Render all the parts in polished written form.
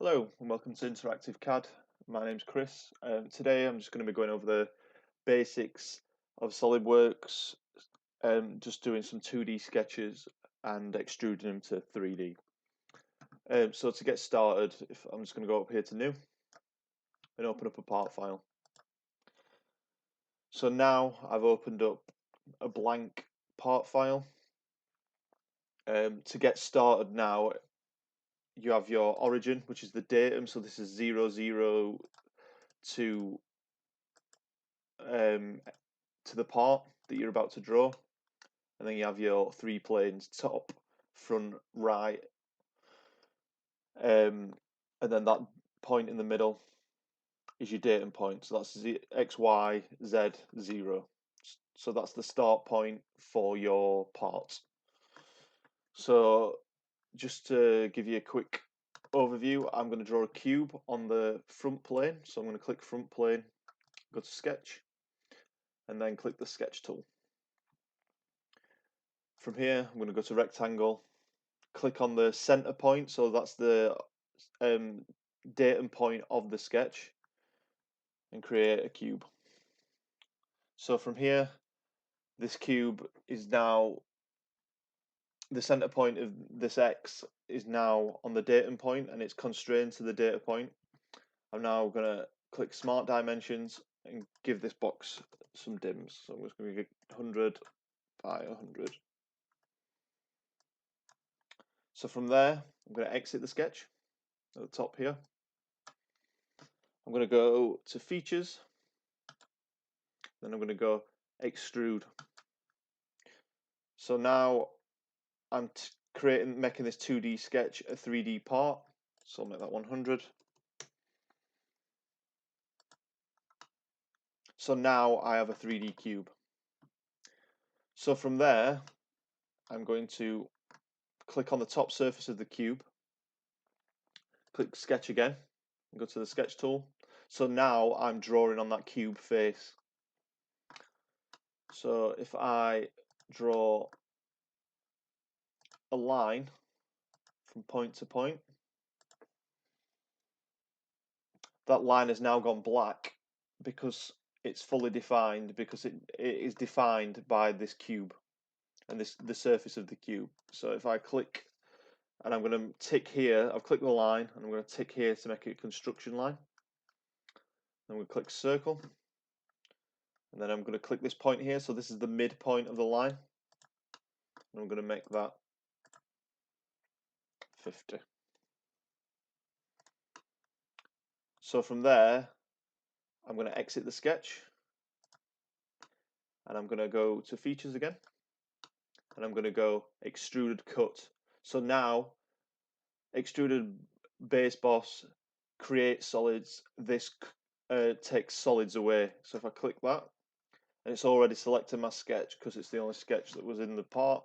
Hello and welcome to Interactive CAD. My name's Chris. Today I'm just going to be going over the basics of SolidWorks, just doing some 2D sketches and extruding them to 3D. So to get started, I'm just going to go up here to New and open up a part file. So now I've opened up a blank part file. To get started now, you have your origin, which is the datum. So this is 00 to the part that you're about to draw, and then you have your three planes: top, front, right, and then that point in the middle is your datum point. So that's X, Y, Z, 0. So that's the start point for your part. So just to give you a quick overview, I'm going to draw a cube on the front plane. So I'm going to click front plane, go to sketch, and then click the sketch tool. From here, I'm going to go to rectangle, click on the center point, so that's the datum point of the sketch, and create a cube. So from here, this cube is now, the center point of this X is now on the datum point and it's constrained to the data point. I'm now going to click Smart Dimensions and give this box some dims. So I'm just going to get 100 by 100. So from there, I'm going to exit the sketch at the top here. I'm going to go to Features, then I'm going to go Extrude. So now I'm making this 2D sketch a 3D part. So I'll make that 100. So now I have a 3D cube. So from there, I'm going to click on the top surface of the cube, click Sketch again, and go to the Sketch tool. So now I'm drawing on that cube face. So if I draw a line from point to point, that line has now gone black because it's fully defined, because it is defined by this cube and the surface of the cube. So if I click, and I'm going to tick here, I've clicked the line and I'm going to tick here to make it a construction line. Then we'll click circle, and then I'm going to click this point here. So this is the midpoint of the line, and I'm going to make that 50. So from there, I'm going to exit the sketch, and I'm going to go to Features again, and I'm going to go Extruded Cut. So now, Extruded Base Boss, Create Solids, this takes solids away. So if I click that, and it's already selected my sketch because it's the only sketch that was in the part,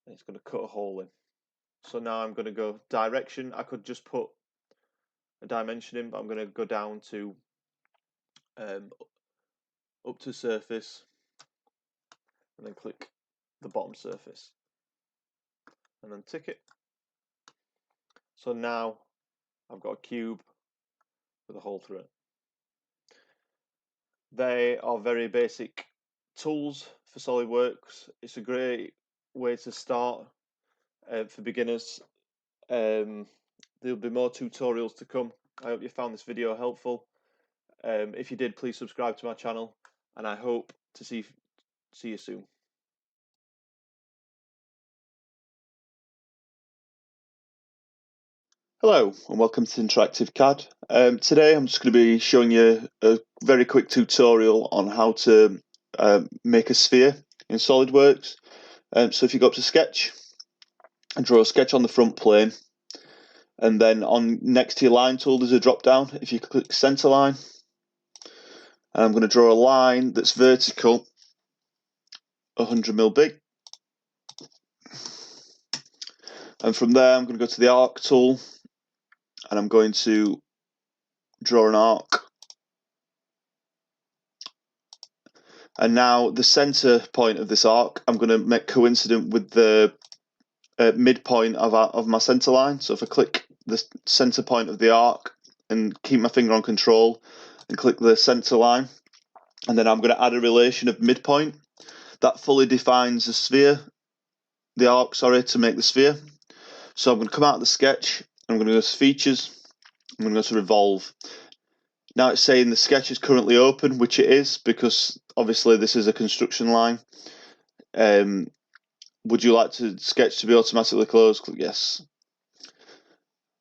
and it's going to cut a hole in. So now I'm going to go direction. I could just put a dimension in, but I'm going to go down to up to surface, and then click the bottom surface, and then tick it. So now I've got a cube with a hole through it. They are very basic tools for SolidWorks. It's a great way to start for beginners. There'll be more tutorials to come. I hope you found this video helpful. If you did, please subscribe to my channel, and I hope to see you soon. Hello and welcome to Interactive CAD. Today I'm just going to be showing you a very quick tutorial on how to make a sphere in SolidWorks. So if you go up to Sketch and draw a sketch on the front plane, and then on next to your line tool there's a drop down. If you click Center Line, and I'm going to draw a line that's vertical 100mm big, and from there I'm going to go to the Arc tool, and I'm going to draw an arc. And now the center point of this arc I'm going to make coincident with the midpoint of my center line. So if I click the center point of the arc and keep my finger on control and click the center line, and then I'm going to add a relation of midpoint. That fully defines the sphere, the arc, sorry, to make the sphere. So I'm going to come out of the sketch, I'm going to go to features, I'm going to go to revolve. Now it's saying the sketch is currently open, which it is, because obviously this is a construction line. Would you like the sketch to be automatically closed? Click yes.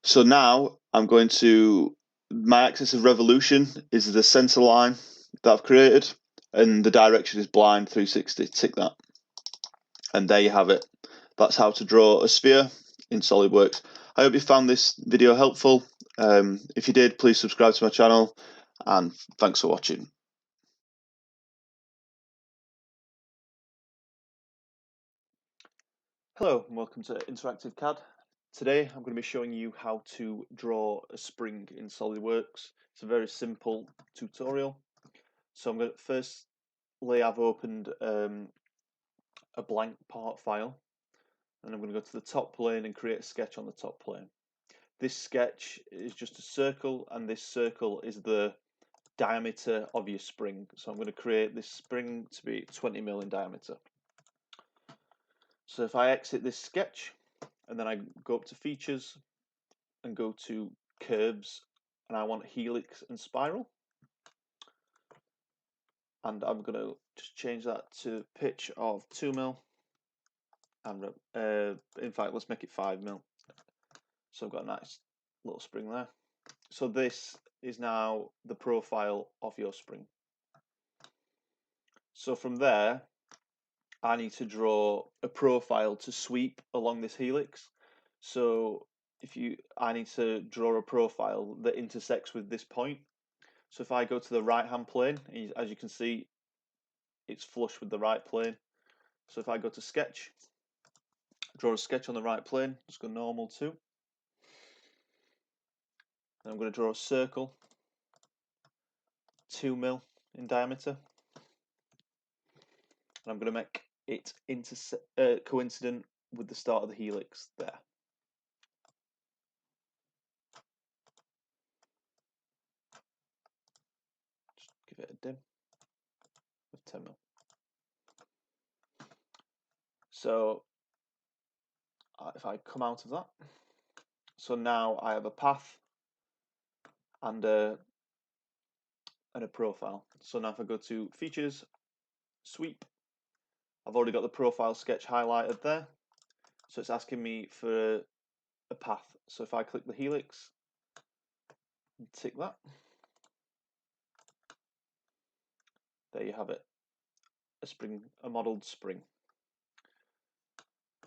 So now I'm going to, my axis of revolution is the center line that I've created, and the direction is blind 360. Tick that. And there you have it. That's how to draw a sphere in SolidWorks. I hope you found this video helpful. If you did, please subscribe to my channel, and thanks for watching. Hello and welcome to Interactive CAD. Today I'm going to be showing you how to draw a spring in SolidWorks. It's a very simple tutorial. So I'm going to firstly, I've opened a blank part file, and I'm going to go to the top plane and create a sketch on the top plane. This sketch is just a circle, and this circle is the diameter of your spring. So I'm going to create this spring to be 20 mm in diameter. So if I exit this sketch and then I go up to features and go to curves, and I want helix and spiral, and I'm going to just change that to pitch of 2 mm, and in fact let's make it 5 mm. So I've got a nice little spring there. So this is now the profile of your spring. So from there I need to draw a profile to sweep along this helix. So I need to draw a profile that intersects with this point. So if I go to the right hand plane, as you can see, it's flush with the right plane. So if I go to sketch, draw a sketch on the right plane, just go normal 2. And I'm going to draw a circle 2 mm in diameter. And I'm going to make it coincident with the start of the helix there. Just give it a dim of 10 mm. So if I come out of that, so now I have a path and a profile. So now if I go to features, sweep, I've already got the profile sketch highlighted there. So it's asking me for a path. So if I click the helix and tick that, there you have it, a modelled spring.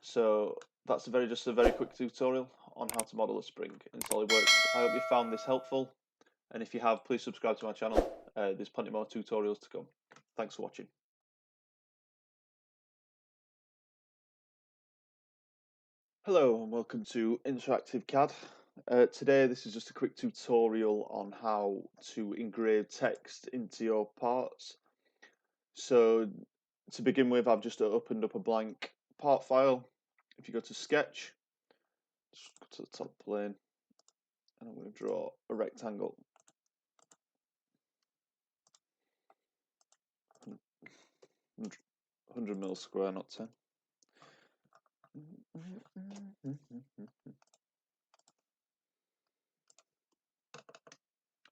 So that's just a very quick tutorial on how to model a spring in SolidWorks. I hope you found this helpful, and if you have, please subscribe to my channel. There's plenty more tutorials to come. Thanks for watching. Hello and welcome to Interactive CAD. Today this is just a quick tutorial on how to engrave text into your parts. So to begin with, I've just opened up a blank part file. If you go to sketch, just go to the top plane, and I'm going to draw a rectangle. $100 square, not 10.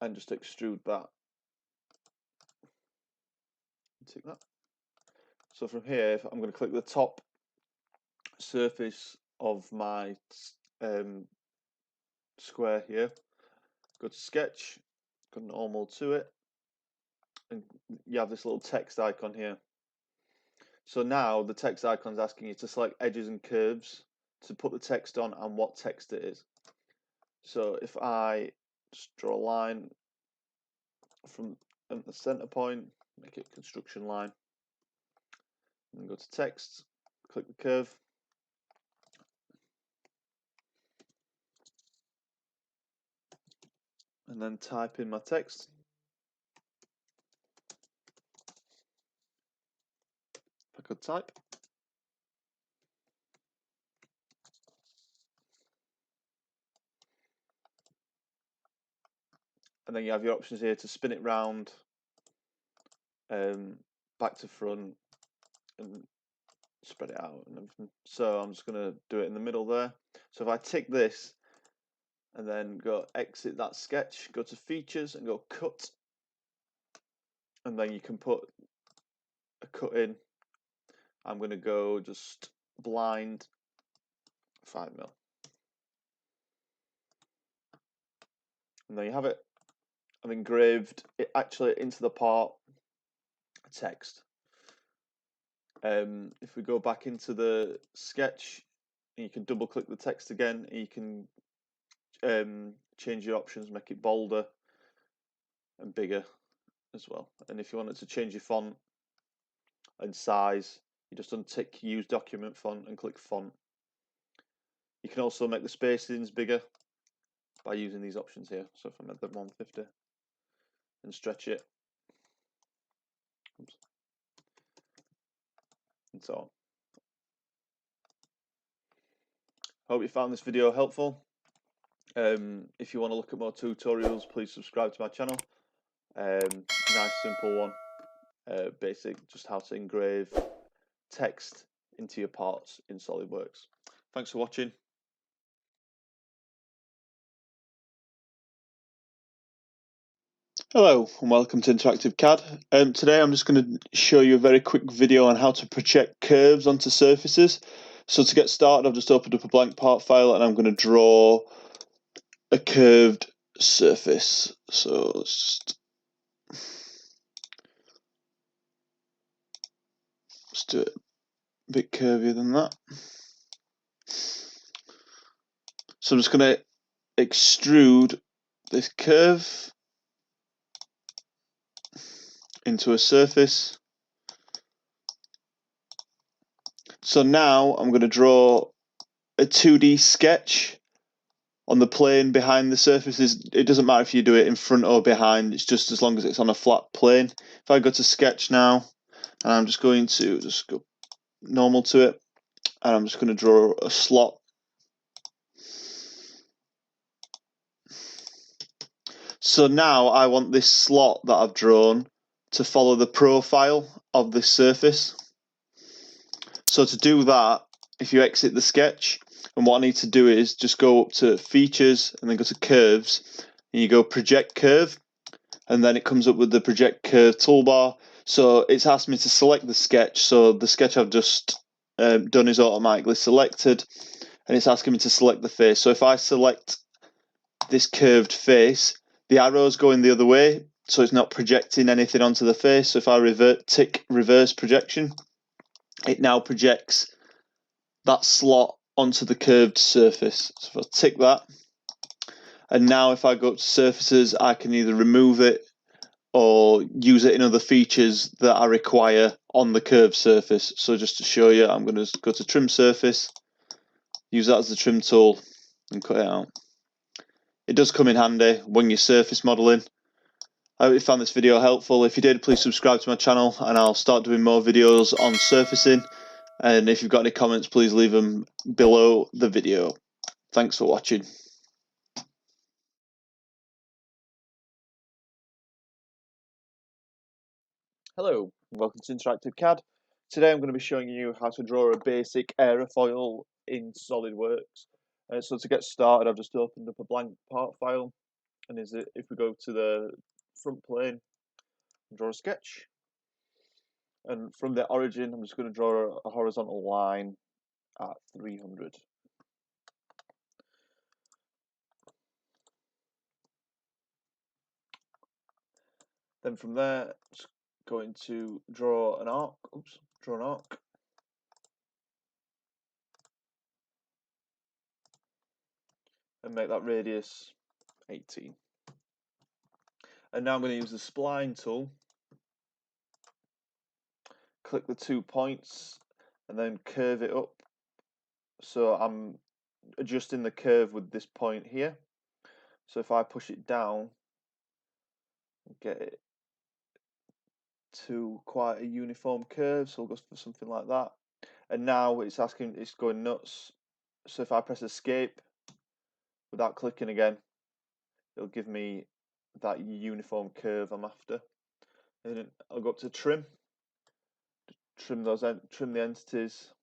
And just extrude that. Take that. So from here, I'm going to click the top surface of my square here. Go to sketch, go normal to it, and you have this little text icon here. So now the text icon is asking you to select edges and curves to put the text on and what text it is. So if I just draw a line from the center point, make it construction line, and go to text, click the curve, and then type in my text. If I could type. and then you have your options here to spin it round, back to front, and spread it out and everything. So I'm just going to do it in the middle there. So if I tick this and then go exit that sketch, go to features and go cut, and then you can put a cut in. I'm going to go just blind 5mm. And there you have it. I've engraved it actually into the part text. If we go back into the sketch, you can double click the text again, and you can change your options, make it bolder and bigger as well. And if you wanted to change your font and size, you just untick use document font and click font. You can also make the spacings bigger by using these options here. So if I make them 150 and stretch it, oops, and so on. Hope you found this video helpful. If you want to look at more tutorials, please subscribe to my channel. Nice simple one, basic, just how to engrave text into your parts in SolidWorks. Thanks for watching. Hello and welcome to Interactive CAD. Today I'm just going to show you a very quick video on how to project curves onto surfaces. So to get started, I've just opened up a blank part file and I'm going to draw a curved surface. So let's do it a bit curvier than that. So I'm just going to extrude this curve into a surface. So now I'm going to draw a 2D sketch on the plane behind the surfaces. It doesn't matter if you do it in front or behind, it's just as long as it's on a flat plane. If I go to sketch now, and I'm just going to just go normal to it, and I'm just going to draw a slot. So now I want this slot that I've drawn to follow the profile of this surface. So to do that, if you exit the sketch, and what I need to do is just go up to features and then go to curves, and you go project curve, and then it comes up with the project curve toolbar. So it's asked me to select the sketch. So the sketch I've just done is automatically selected, and it's asking me to select the face. So if I select this curved face, the arrow's going the other way, so it's not projecting anything onto the face. So if I tick reverse projection, it now projects that slot onto the curved surface. So if I tick that, and now if I go up to surfaces, I can either remove it or use it in other features that I require on the curved surface. So just to show you, I'm going to go to trim surface, use that as the trim tool, and cut it out. It does come in handy when you're surface modeling. I hope you found this video helpful. If you did, please subscribe to my channel and I'll start doing more videos on surfacing. And if you've got any comments, please leave them below the video. Thanks for watching. Hello, welcome to Interactive CAD. Today I'm going to be showing you how to draw a basic aerofoil in SolidWorks. So to get started, I've just opened up a blank part file, and if we go to the front plane and draw a sketch, and from the origin I'm just going to draw a horizontal line at 300. Then from there, just going to draw an arc. Draw an arc. And make that radius 18. And now I'm going to use the spline tool. Click the 2 points and then curve it up. So I'm adjusting the curve with this point here. So if I push it down, get it to quite a uniform curve, so we'll go for something like that. And now it's going nuts. So if I press escape without clicking again, it'll give me that uniform curve I'm after. And then I'll go up to trim the entities,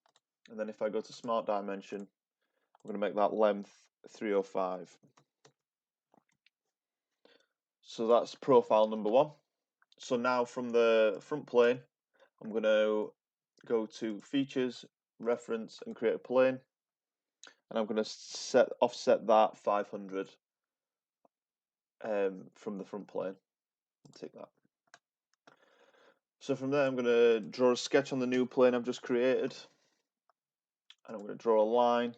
and then if I go to smart dimension, I'm going to make that length 305. So that's profile number 1. So now from the front plane, I'm going to go to features, reference, and create a plane, and I'm going to offset that 500 from the front plane. Take that. So from there, I'm going to draw a sketch on the new plane I've just created, and I'm going to draw a line.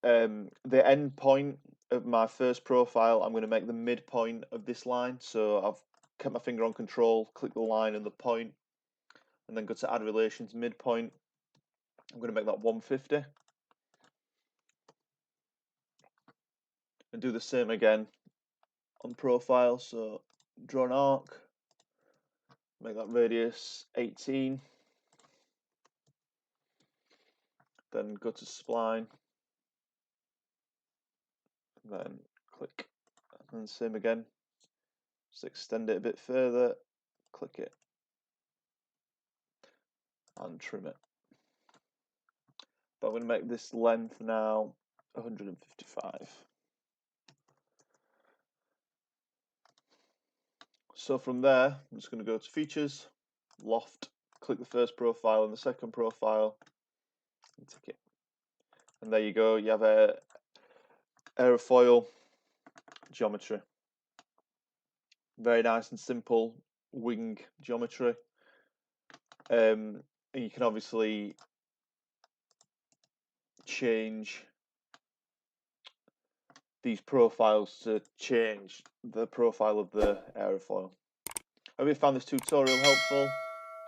The end point of my first profile, I'm going to make the midpoint of this line. So I've kept my finger on control, click the line and the point, and then go to add relations midpoint. I'm going to make that 150. And do the same again on profile. So draw an arc, make that radius 18. Then go to spline. Then click. And same again. Just extend it a bit further, click it, and trim it. But I'm going to make this length now 155. So from there, I'm just going to go to features, loft, click the first profile and the second profile, and tick it. And there you go, you have a aerofoil geometry. Very nice and simple wing geometry. And you can obviously change these profiles to change the profile of the aerofoil. I hope you found this tutorial helpful.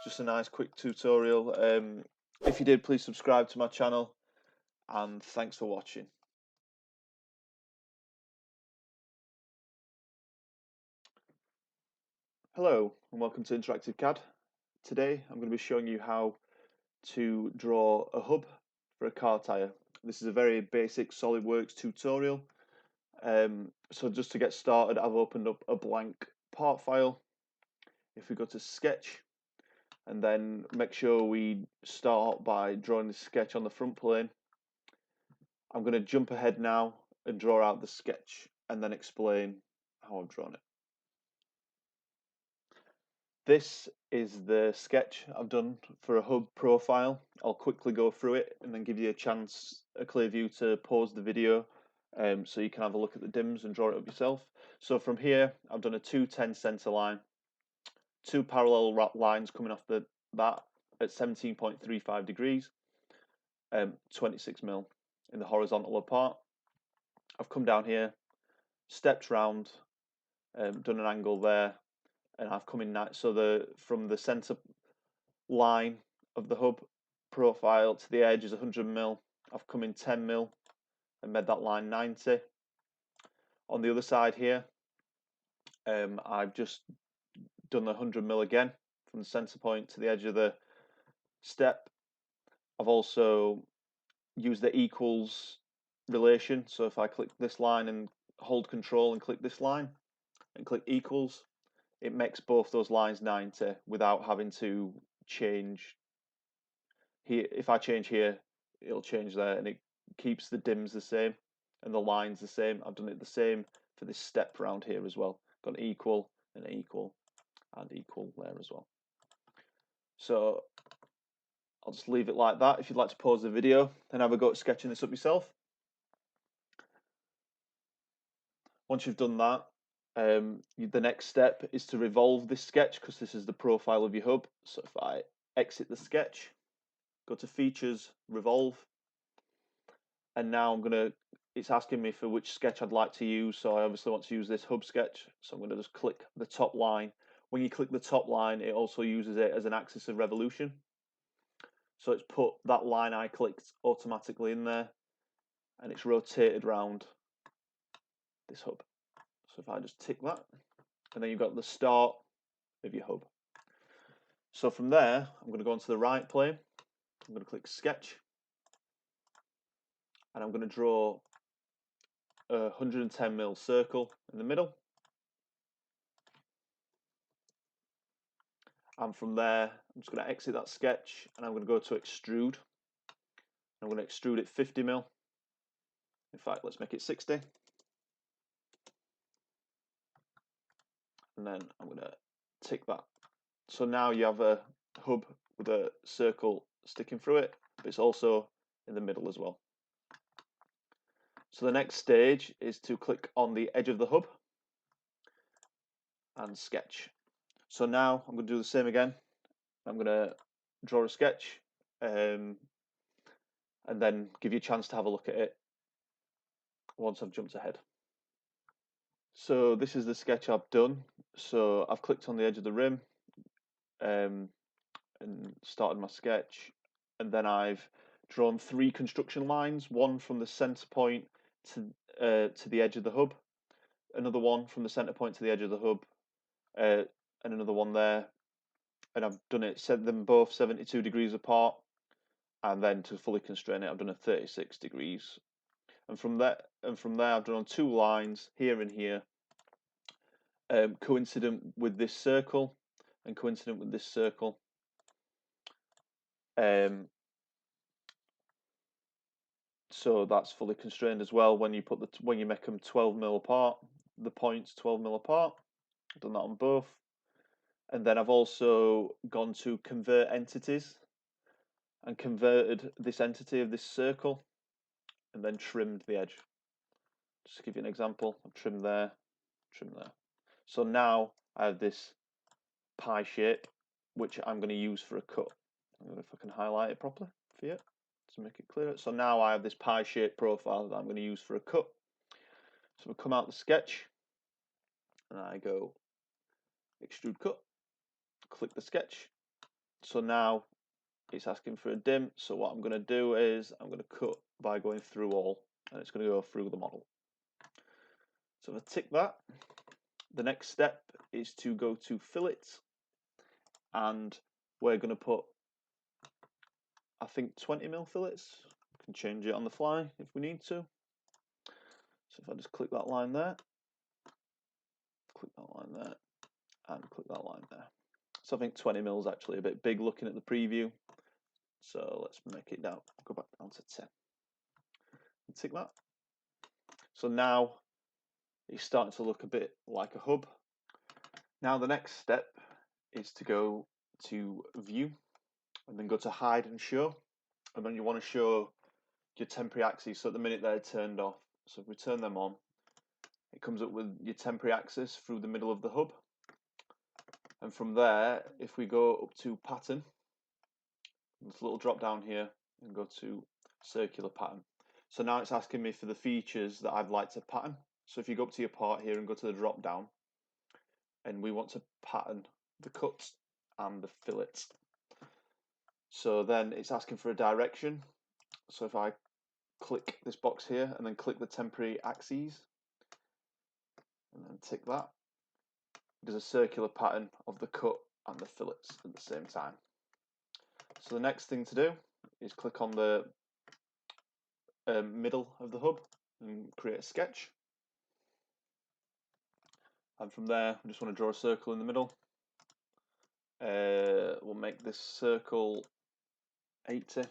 Just a nice quick tutorial. If you did, please subscribe to my channel, and thanks for watching. Hello and welcome to Interactive CAD. Today I'm going to be showing you how to draw a hub for a car tyre. This is a very basic SolidWorks tutorial. So just to get started, I've opened up a blank part file. If we go to sketch, and then make sure we start by drawing the sketch on the front plane. I'm going to jump ahead now and draw out the sketch and then explain how I've drawn it. This is the sketch I've done for a hub profile. I'll quickly go through it and then give you a clear view to pause the video so you can have a look at the dims and draw it up yourself. So from here, I've done a 210 center line, 2 parallel lines coming off that at 17.35 degrees, 26 mil in the horizontal apart. I've come down here, stepped round, done an angle there, and I've come in so from the center line of the hub profile to the edge is 100 mil. I've come in 10 mil and made that line 90. On the other side here, I've just done the 100 mil again from the center point to the edge of the step. I've also used the equals relation. So if I click this line and hold control and click this line and click equals, it makes both those lines 90 without having to change here. If I change here, it'll change there, and it keeps the dims the same and the lines the same. I've done it the same for this step round here as well. Got an equal and an equal and equal there as well. So I'll just leave it like that. If you'd like to pause the video and have a go at sketching this up yourself. Once you've done that, the next step is to revolve this sketch, because this is the profile of your hub. So if I exit the sketch, go to features, revolve, and now it's asking me for which sketch I'd like to use. So I obviously want to use this hub sketch. So I'm going to just click the top line. When you click the top line, it also uses it as an axis of revolution. So it's put that line I clicked automatically in there, and it's rotated around this hub. So if I just tick that, and then you've got the start of your hub. So from there, I'm going to go onto the right plane. I'm going to click sketch, and I'm going to draw a 110mm circle in the middle. And from there, I'm just going to exit that sketch and I'm going to go to extrude. I'm going to extrude it 50mm. In fact, let's make it 60. And then I'm going to tick that. So now you have a hub with a circle sticking through it, but it's also in the middle as well. So the next stage is to click on the edge of the hub and sketch. So now I'm going to do the same again. I'm going to draw a sketch and then give you a chance to have a look at it once I've jumped ahead. So this is the sketch I've done. So I've clicked on the edge of the rim and started my sketch, and then I've drawn 3 construction lines, one from the center point to the edge of the hub, another one from the center point to the edge of the hub, and another one there, and I've done it, set them both 72 degrees apart, and then to fully constrain it, I've done a 36 degrees. And from there, I've drawn 2 lines here and here, coincident with this circle and coincident with this circle. So that's fully constrained as well. When you make them 12mm apart, the points 12mm apart. I've done that on both. And then I've also gone to convert entities and converted this entity of this circle and then trimmed the edge. Just to give you an example, I've trimmed there, trimmed there. So now I have this pie shape, which I'm going to use for a cut. I don't know if I can highlight it properly for you to make it clearer. So now I have this pie shape profile that I'm going to use for a cut. So we come out the sketch and I go extrude cut, click the sketch. So now it's asking for a dim. So what I'm going to do is I'm going to cut by going through all, and it's going to go through the model. So if I tick that, the next step is to go to fillet, and we're going to put, I think, 20mm fillets. We can change it on the fly if we need to. So if I just click that line there, click that line there, and click that line there. So I think 20mm is actually a bit big looking at the preview. So let's make it down, go back down to 10. And tick that. So now it's starting to look a bit like a hub. Now the next step is to go to view and then go to hide and show. And then you want to show your temporary axes. So at the minute they're turned off. So if we turn them on, it comes up with your temporary axis through the middle of the hub. And from there, if we go up to pattern, this little drop down here and go to circular pattern. So now it's asking me for the features that I'd like to pattern. So if you go up to your part here and go to the drop down, and we want to pattern the cuts and the fillets. So then it's asking for a direction. So if I click this box here and then click the temporary axes and then tick that, there's a circular pattern of the cut and the fillets at the same time. So the next thing to do is click on the middle of the hub and create a sketch. And from there, I just want to draw a circle in the middle. We'll make this circle 80.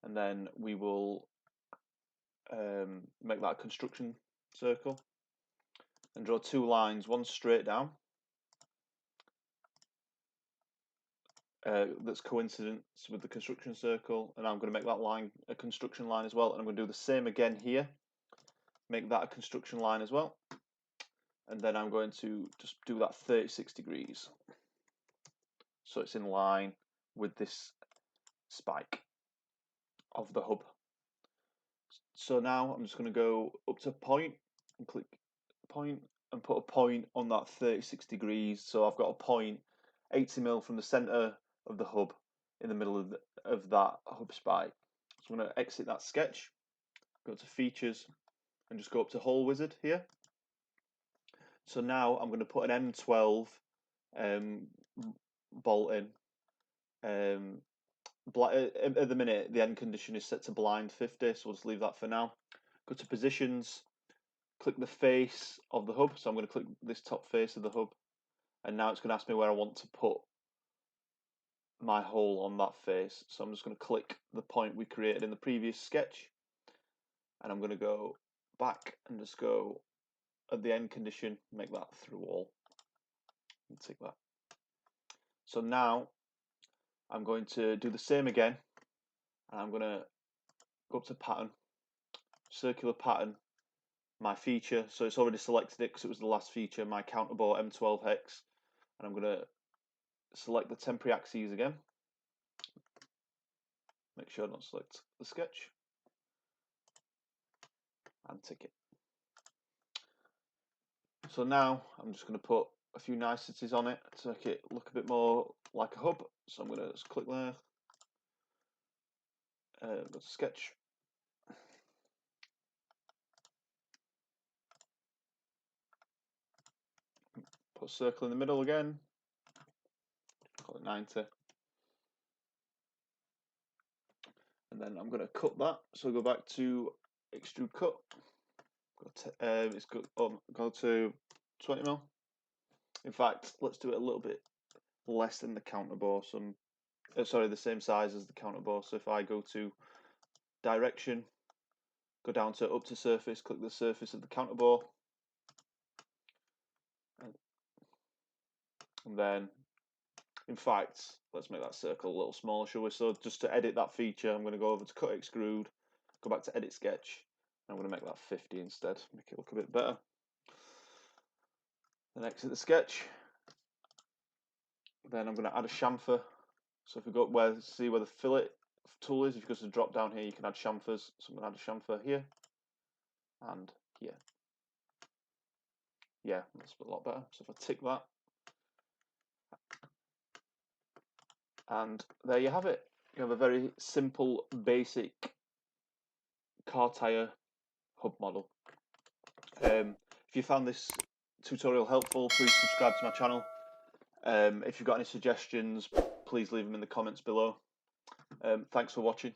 And then we will make that a construction circle and draw 2 lines, one straight down that's coincident with the construction circle, and I'm going to make that line a construction line as well, and I'm going to do the same again here, make that a construction line as well, and then I'm going to just do that 36 degrees so it's in line with this spike of the hub. So now I'm just going to go up to point and click point and put a point on that 36 degrees. So I've got a point 80mm from the center of the hub in the middle of that hub spike. So I'm going to exit that sketch, go to features, and just go up to hole wizard here. So now I'm going to put an M12 bolt in. At the minute, the end condition is set to blind 50, so we'll just leave that for now. Go to positions, click the face of the hub. So I'm going to click this top face of the hub, and now it's going to ask me where I want to put my hole on that face. So I'm just going to click the point we created in the previous sketch, and I'm going to go back and just go at the end condition, make that through all, and tick that. So now I'm going to do the same again, and I'm going to go up to pattern, circular pattern, my feature. So it's already selected it because it was the last feature, my counterbore M12 hex, and I'm going to select the temporary axes again. Make sure I don't select the sketch, and tick it. So now I'm just going to put a few niceties on it to make it look a bit more like a hub. So I'm going to just click there, go to sketch, put a circle in the middle again, call it 90, and then I'm going to cut that. So go back to extrude cut, go to 20mm. In fact, let's do it a little bit less than the counterbore. Sorry, the same size as the counterbore. So if I go to direction, go down to up to surface, click the surface of the counterbore, and then, in fact, let's make that circle a little smaller, shall we? So just to edit that feature, I'm going to go over to cut extrude, go back to edit sketch, and I'm going to make that 50 instead, make it look a bit better. Then exit the sketch. Then I'm going to add a chamfer. So if we go see where the fillet tool is, if you go to the drop down here, you can add chamfers. So I'm going to add a chamfer here and here. Yeah, that's a lot better. So if I tick that, and there you have it. You have a very simple, basic car tyre hub model. If you found this tutorial helpful, please subscribe to my channel. If you've got any suggestions, please leave them in the comments below. Thanks for watching.